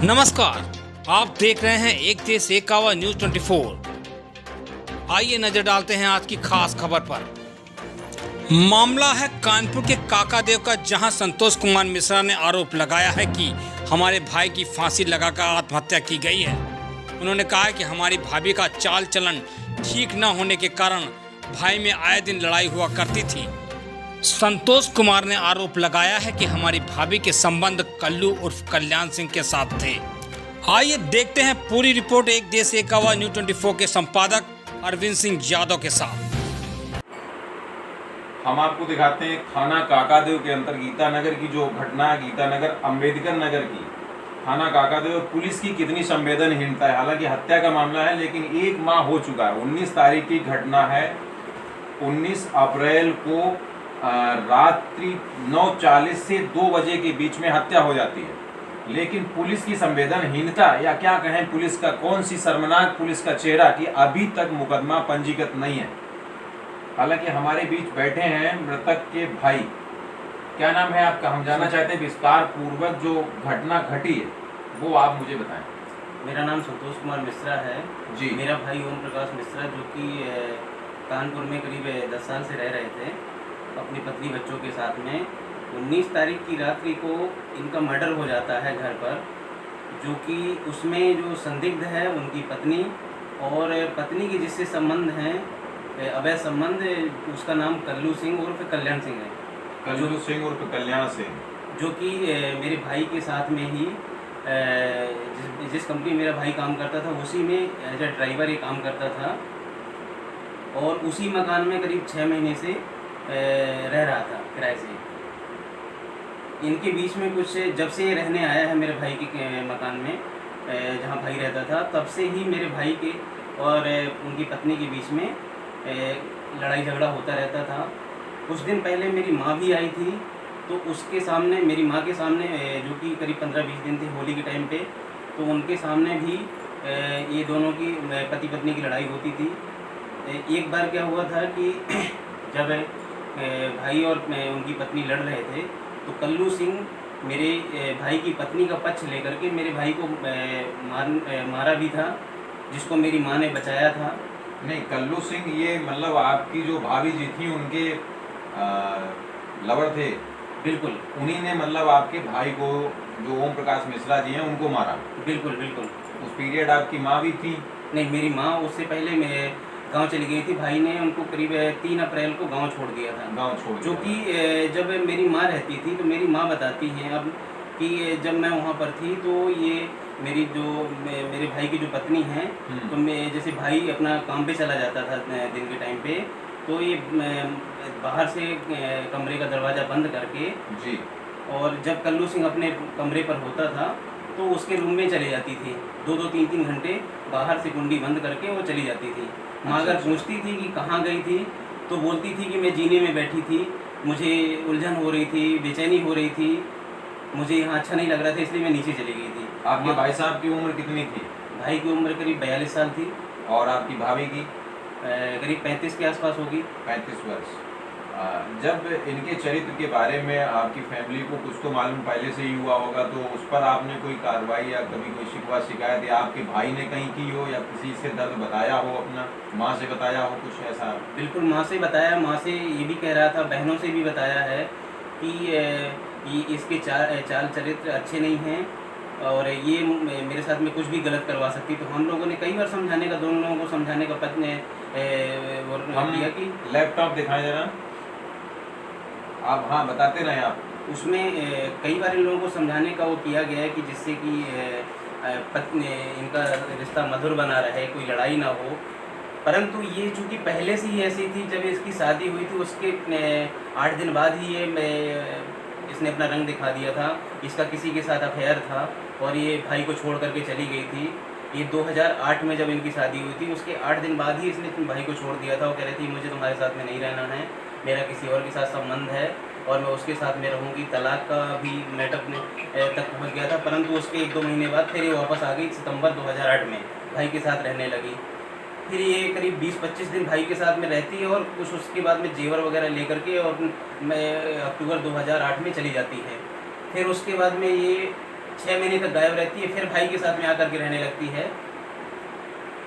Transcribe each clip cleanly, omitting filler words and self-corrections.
नमस्कार, आप देख रहे हैं एक देश एक आवाज़ न्यूज 24। आइए नजर डालते हैं आज की खास खबर पर। मामला है कानपुर के काकादेव का, जहां संतोष कुमार मिश्रा ने आरोप लगाया है कि हमारे भाई की फांसी लगाकर आत्महत्या की गई है। उन्होंने कहा है कि हमारी भाभी का चाल चलन ठीक न होने के कारण भाई में आए दिन लड़ाई हुआ करती थी। संतोष कुमार ने आरोप लगाया है कि हमारी भाभी के संबंध कल्लू उर्फ कल्याण सिंह के साथ थे। आइए देखते हैं पूरी रिपोर्ट एक देश एक आवाज़ न्यूज 24 के संपादक अरविंद सिंह यादव के साथ। हम आपको दिखाते हैं थाना काकादेव के अंतर गीतानगर की जो घटना है, गीतानगर अंबेडकर नगर की थाना काकादेव पुलिस की कितनी संवेदनहीनता है। हालांकि हत्या का मामला है, लेकिन 1 माह हो चुका है। 19 तारीख की घटना है। 19 अप्रैल को रात्रि 9:40 से 2 बजे के बीच में हत्या हो जाती है। लेकिन पुलिस की संवेदनहीनता या क्या कहें, पुलिस का कौन सी शर्मनाक पुलिस का चेहरा कि अभी तक मुकदमा पंजीकृत नहीं है। हालांकि हमारे बीच बैठे हैं मृतक के भाई। क्या नाम है आपका? हम जानना चाहते हैं विस्तार पूर्वक जो घटना घटी है वो आप मुझे बताएं। मेरा नाम संतोष कुमार मिश्रा है जी। मेरा भाई ओम प्रकाश मिश्रा, जो कि कानपुर में करीब 10 साल से रह रहे थे अपनी पत्नी बच्चों के साथ में। 19 तारीख की रात्रि को इनका मर्डर हो जाता है घर पर, जो कि उसमें जो संदिग्ध है उनकी पत्नी और पत्नी के जिससे संबंध हैं अवैध संबंध, उसका नाम कल्लू सिंह उर्फ कल्याण सिंह है। कल्लू सिंह उर्फ कल्याण सिंह, जो कि मेरे भाई के साथ में ही जिस कंपनी मेरा भाई काम करता था उसी में एज ए ड्राइवर ये काम करता था और उसी मकान में करीब 6 महीने से रह रहा था किराए से। इनके बीच में कुछ जब से ये रहने आया है मेरे भाई के मकान में जहाँ भाई रहता था, तब से ही मेरे भाई के और उनकी पत्नी के बीच में लड़ाई झगड़ा होता रहता था। कुछ दिन पहले मेरी माँ भी आई थी, तो उसके सामने, मेरी माँ के सामने, जो कि करीब 15-20 दिन थे होली के टाइम पे, तो उनके सामने भी ये दोनों की पति पत्नी की लड़ाई होती थी। एक बार क्या हुआ था कि जब भाई और उनकी पत्नी लड़ रहे थे, तो कल्लू सिंह मेरे भाई की पत्नी का पक्ष लेकर के मेरे भाई को मारा भी था, जिसको मेरी माँ ने बचाया था। नहीं, कल्लू सिंह ये मतलब आपकी जो भाभी जी थी उनके लवर थे? बिल्कुल, उन्हीं ने मतलब आपके भाई को, जो ओम प्रकाश मिश्रा जी हैं, उनको मारा? बिल्कुल बिल्कुल। उस पीरियड आपकी माँ भी थी? नहीं, मेरी माँ उससे पहले मेरे गांव चली गई थी। भाई ने उनको करीब 3 अप्रैल को गांव छोड़ दिया था। गांव छोड़ जो कि जब मेरी माँ रहती थी, तो मेरी माँ बताती हैं अब कि जब मैं वहाँ पर थी तो ये मेरी जो मेरे भाई की जो पत्नी हैं, तो मैं जैसे भाई अपना काम पे चला जाता था दिन के टाइम पे, तो ये बाहर से कमरे का दरवाज़ा बंद करके जी, और जब कल्लू सिंह अपने कमरे पर होता था तो उसके रूम में चली जाती थी। 2-2 3-3 घंटे बाहर से कुंडी बंद करके वो चली जाती थी। माँ अगर पूछती थी कि कहाँ गई थी, तो बोलती थी कि मैं जीने में बैठी थी, मुझे उलझन हो रही थी, बेचैनी हो रही थी, मुझे यहाँ अच्छा नहीं लग रहा था, इसलिए मैं नीचे चली गई थी। आपके भाई साहब की उम्र कितनी थी? भाई की उम्र करीब 42 साल थी। और आपकी भाभी की? करीब 35 के आसपास होगी। 35 वर्ष। जब इनके चरित्र के बारे में आपकी फैमिली को कुछ तो मालूम पहले से ही हुआ होगा, तो उस पर आपने कोई कार्रवाई या कभी कोई शिकवा शिकायत या आपके भाई ने कहीं की हो या किसी से दर्द बताया हो, अपना माँ से बताया हो, कुछ ऐसा? बिल्कुल, माँ से बताया। माँ से ये भी कह रहा था, बहनों से भी बताया है कि इसके चाल चरित्र अच्छे नहीं हैं और ये मेरे साथ में कुछ भी गलत करवा सकती। तो हम लोगों ने कई बार समझाने का, दोनों लोगों को समझाने का किया कि लैपटॉप दिखाएं जरा आप। हाँ, बताते रहे आप। उसमें कई बार इन लोगों को समझाने का वो किया गया है कि जिससे कि इनका रिश्ता मधुर बना रहे, कोई लड़ाई ना हो। परंतु ये चूँकि पहले से ही ऐसी थी, जब इसकी शादी हुई थी उसके 8 दिन बाद ही इसने अपना रंग दिखा दिया था। इसका किसी के साथ अफेयर था और ये भाई को छोड़ करके चली गई थी। ये 2008 में जब इनकी शादी हुई थी, उसके 8 दिन बाद ही इसने भाई को छोड़ दिया था। वो कह रही थी मुझे तुम्हारे साथ में नहीं रहना है, मेरा किसी और के साथ संबंध है और मैं उसके साथ में रहूँगी। तलाक का भी मैटर तक पहुँच गया था, परंतु उसके 1-2 महीने बाद फिर ये वापस आ गई। सितंबर 2008 में भाई के साथ रहने लगी। फिर ये करीब 20-25 दिन भाई के साथ में रहती है और कुछ उसके बाद में जेवर वगैरह लेकर के और मैं अक्टूबर 2008 में चली जाती है। फिर उसके बाद में ये 6 महीने तक गायब रहती है, फिर भाई के साथ में आकर के रहने लगती है।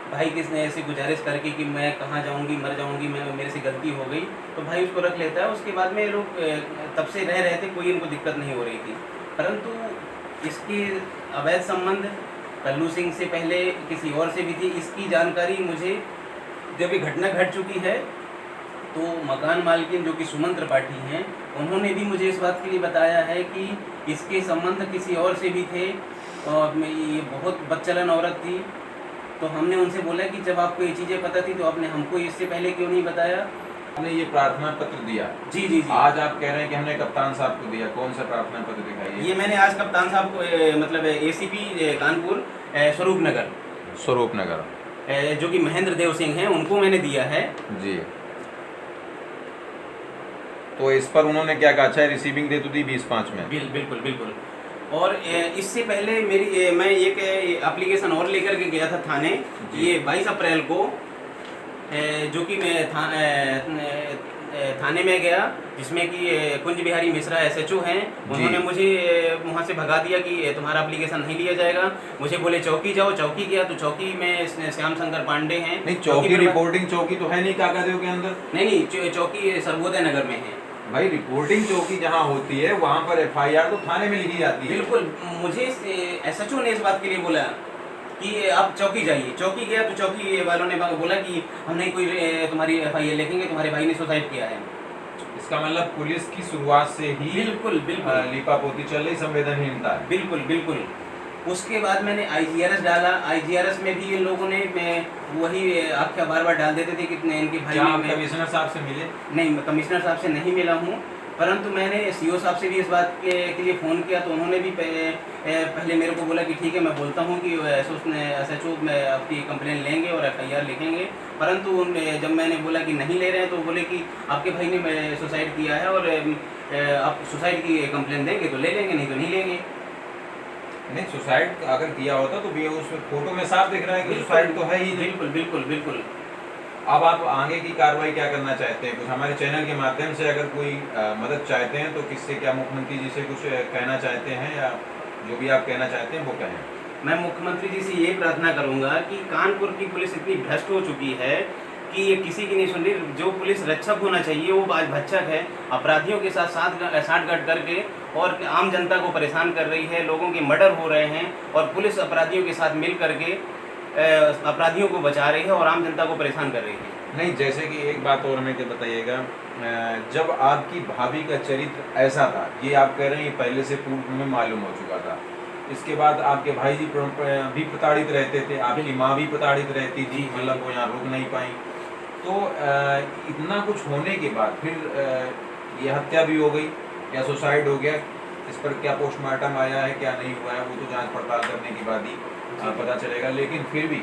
भाई किसने ऐसी गुजारिश करके कि मैं कहाँ जाऊँगी, मर जाऊँगी, मैं मेरे से गलती हो गई, तो भाई उसको रख लेता है। उसके बाद में ये लोग तब से रह रहे थे, कोई इनको दिक्कत नहीं हो रही थी। परंतु इसके अवैध संबंध कल्लू सिंह से पहले किसी और से भी थी। इसकी जानकारी मुझे जब ये घटना घट चुकी है तो मकान मालकिन जो कि सुमन त्रिपाठी हैं, उन्होंने भी मुझे इस बात के लिए बताया है कि इसके संबंध किसी और से भी थे और ये बहुत बदचलन औरत थी। तो हमने उनसे बोला कि जब आपको ये चीज़ें पता थी तो आपने हमको इससे पहले क्यों नहीं बताया। आपने ये प्रार्थना पत्र दिया, जी जी जी, आज आप कह रहे हैं कि हमने कप्तान साहब को दिया, कौन सा प्रार्थना पत्र दिखाइए? ये मैंने आज कप्तान साहब को मतलब ACP कानपुर स्वरूप नगर जो कि महेंद्र देव सिंह हैं, उनको मैंने दिया है जी। तो इस पर उन्होंने क्या कहा? अच्छा रिसीविंग दे तो दी 20/5 में। बिल्कुल बिल्कुल। और इससे पहले मैं एक एप्लीकेशन और लेकर के गया था थाने, ये 22 अप्रैल को, जो कि मैं थाने में गया, जिसमें कि कुंज बिहारी मिश्रा SHO हैं। उन्होंने मुझे वहाँ से भगा दिया कि तुम्हारा एप्लीकेशन नहीं लिया जाएगा। मुझे बोले चौकी जाओ, चौकी गया तो चौकी में श्याम शंकर पांडे हैं। नहीं, चौकी रिपोर्टिंग चौकी तो है नहीं काकादेव के अंदर? नहीं, चौकी सर्वोदय नगर में है भाई। रिपोर्टिंग चौकी जहाँ होती है वहाँ पर FIR तो थाने में लिखी जाती है। बिल्कुल, मुझे SHO ने इस बात के लिए बोला कि आप चौकी जाइए। चौकी गया तो चौकी वालों ने बोला कि हम नहीं कोई तुम्हारी FIR लिखेंगे, तुम्हारे भाई ने सुसाइड किया है। इसका मतलब पुलिस की शुरुआत से ही बिल्कुल लीपापोती चल रही, संवेदनहीनता है। बिल्कुल। उसके बाद मैंने IGRS डाला। IGRS में भी इन लोगों ने वही आख्या बार डाल देते थे कि इनके भाई में कमिश्नर साहब से मिले? नहीं, कमिश्नर साहब से नहीं मिला हूँ, परंतु मैंने CO साहब से भी इस बात के लिए फ़ोन किया तो उन्होंने भी पहले मेरे को बोला कि ठीक है, मैं बोलता हूँ कि SHO में आपकी कंप्लेन लेंगे और FIR लिखेंगे। परंतु जब मैंने बोला कि नहीं ले रहे हैं तो बोले कि आपके भाई ने सुसाइड किया है और आप सुसाइड की कंप्लेन देंगे तो ले लेंगे, नहीं तो नहीं लेंगे। नहीं, सुसाइड अगर किया होता तो भी उस फोटो में साफ दिख रहा है कि सुसाइड तो है ही। बिल्कुल। अब आप आगे की कार्रवाई क्या करना चाहते हैं? कुछ हमारे चैनल के माध्यम से अगर कोई मदद चाहते हैं तो किससे, क्या मुख्यमंत्री जी से कुछ कहना चाहते हैं या जो भी आप कहना चाहते हैं वो कहें? मैं मुख्यमंत्री जी से ये प्रार्थना करूंगा कि कानपुर की पुलिस इतनी भ्रष्ट हो चुकी है कि ये किसी की नहीं सुन रही। जो पुलिस रक्षक होना चाहिए वो आज भक्षक है। अपराधियों के साथ साठगांठ करके और आम जनता को परेशान कर रही है। लोगों के मर्डर हो रहे हैं और पुलिस अपराधियों के साथ मिल करके अपराधियों को बचा रही है और आम जनता को परेशान कर रही है। नहीं, जैसे कि एक बात और हमें बताइएगा, जब आपकी भाभी का चरित्र ऐसा था, ये आप कह रहे हैं पहले से पूर्व में मालूम हो चुका था, इसके बाद आपके भाई जी भी प्रताड़ित रहते थे, आपकी माँ भी प्रताड़ित रहती थी, मतलब वो यहाँ रुक नहीं पाई, तो इतना कुछ होने के बाद फिर ये हत्या भी हो गई या सुसाइड हो गया? इस पर क्या पोस्टमार्टम आया है, क्या नहीं हुआ है, वो तो जांच पड़ताल करने के बाद ही पता चलेगा। लेकिन फिर भी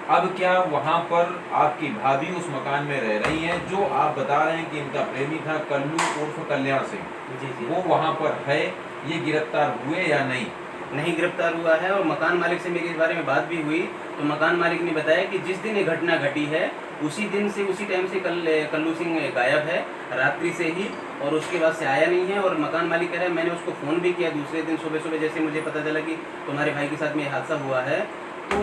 अब क्या वहाँ पर आपकी भाभी उस मकान में रह रही हैं जो आप बता रहे हैं कि इनका प्रेमी था कल्लू उर्फ कल्याण सिंह, जी, वो वहाँ पर है, ये गिरफ्तार हुए या नहीं? नहीं गिरफ्तार हुआ है। और मकान मालिक से मेरी इस बारे में बात भी हुई तो मकान मालिक ने बताया कि जिस दिन ये घटना घटी है उसी दिन से उसी टाइम से कल्लू सिंह गायब है, रात्रि से ही, और उसके बाद से आया नहीं है। और मकान मालिक कह रहा है मैंने उसको फ़ोन भी किया दूसरे दिन सुबह जैसे मुझे पता चला कि तुम्हारे भाई के साथ में हादसा हुआ है, तो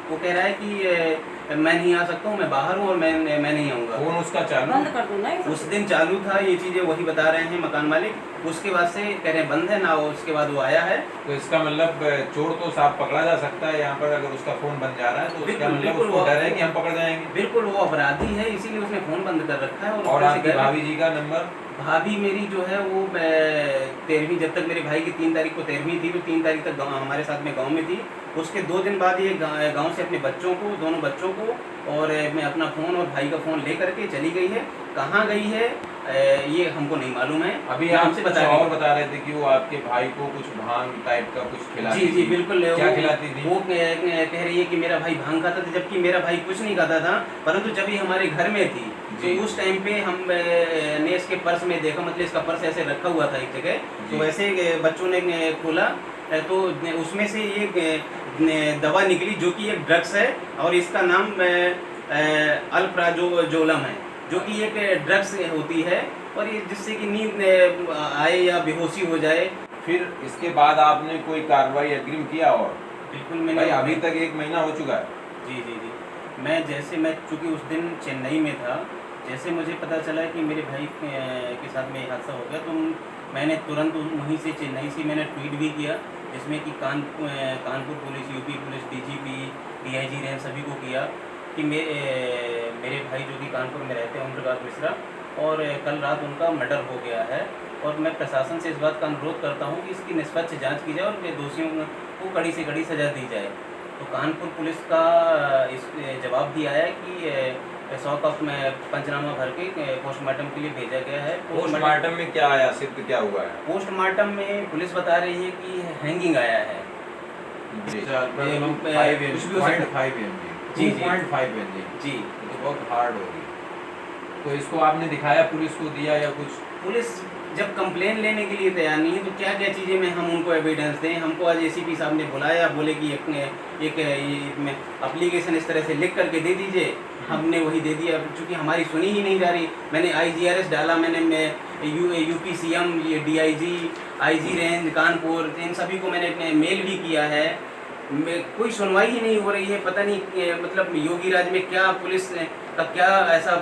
वो कह रहा है कि मैं नहीं आ सकता हूँ, मैं बाहर हूँ और मैं नहीं आऊँगा। फोन उसका चालू बंद कर दो ना। उस दिन चालू था, ये चीज़ें वही बता रहे हैं मकान मालिक। उसके बाद से कह रहे हैं बंद है ना, उसके बाद वो आया है। तो इसका मतलब चोर तो साफ पकड़ा जा सकता है यहाँ पर, अगर उसका फोन बंद जा रहा है तो इसका मतलब उसको डर है कि हम पकड़ जाएंगे। बिल्कुल, वो अपराधी है, इसीलिए उसने फोन बंद कर रखा है। और आपकी भाभी जी का नंबर? भाभी मेरी जो है वो 13वीं, जब तक मेरे भाई की 3 तारीख को 13वीं थी तो 3 तारीख तक हमारे साथ में गाँव में थी। उसके 2 दिन बाद ये गाँव से अपने बच्चों को, दोनों बच्चों को और मैं अपना फ़ोन और भाई का फ़ोन ले करके चली गई है। कहाँ गई है ये हमको नहीं मालूम है। अभी आपसे बता रहे थे कि वो आपके भाई को कुछ भांग टाइप का कुछ खिलाती थी। जी बिल्कुल। क्या खिलाती थी? वो कह रही है कि मेरा भाई भांग खाता था, जबकि मेरा भाई कुछ नहीं खाता था। परंतु जब ये हमारे घर में थी तो उस टाइम पे हमने इसके पर्स में देखा, मतलब इसका पर्स ऐसे रखा हुआ था एक जगह, तो वैसे बच्चों ने खोला तो उसमें से ये दवा निकली जो कि एक ड्रग्स है और इसका नाम अल्प्राजोलम है, जो कि एक ड्रग्स होती है और ये जिससे कि नींद आए या बेहोशी हो जाए। फिर इसके बाद आपने कोई कार्रवाई अग्रिम किया? और बिल्कुल भाई मैंने अभी तक 1 महीना हो चुका है। जी जी जी मैं चूँकि उस दिन चेन्नई में था, जैसे मुझे पता चला कि मेरे भाई के साथ में एक हादसा हो गया, तो मैंने तुरंत वहीं से चेन्नई से मैंने ट्वीट भी किया, जिसमें कि Kanpur police, UP police, DGP, DIG range सभी को किया कि मेरे भाई जो कि कानपुर में रहते हैं, ओम प्रकाश मिश्रा, और कल रात उनका मर्डर हो गया है, और मैं प्रशासन से इस बात का अनुरोध करता हूँ कि इसकी निष्पक्ष जांच की जाए और दोषियों को कड़ी से कड़ी सजा दी जाए। तो कानपुर पुलिस का इस जवाब भी आया कि 100 का पंचनामा भर के पोस्टमार्टम के लिए भेजा गया है। पोस्टमार्टम में क्या आया, सिद्ध क्या हुआ है? पोस्टमार्टम में पुलिस बता रही है कि हैंगिंग आया है। जी, कुछ भी हो सकता है। 2.5 mg जी तो बहुत हार्ड होगी। तो इसको आपने दिखाया, पुलिस को दिया या कुछ? पुलिस जब कंप्लेन लेने के लिए तैयार नहीं है तो क्या क्या चीज़ें में हम उनको एविडेंस दें। हमको आज एसीपी साहब ने बुलाया, बोले कि एक एप्लीकेशन इस तरह से लिख करके दे दीजिए। हमने वही दे दिया, चूँकि हमारी सुनी ही नहीं जा रही। मैंने IGRS डाला, मैंने UP CM, DIG, IG range Kanpur, इन सभी को मैंने मेल भी किया है, कोई सुनवाई ही नहीं हो रही है। पता नहीं मतलब योगी राज में क्या पुलिस का क्या ऐसा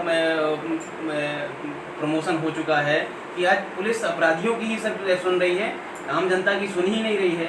प्रमोशन हो चुका है कि आज पुलिस अपराधियों की ही सब सुन रही है, आम जनता की सुन ही नहीं रही है।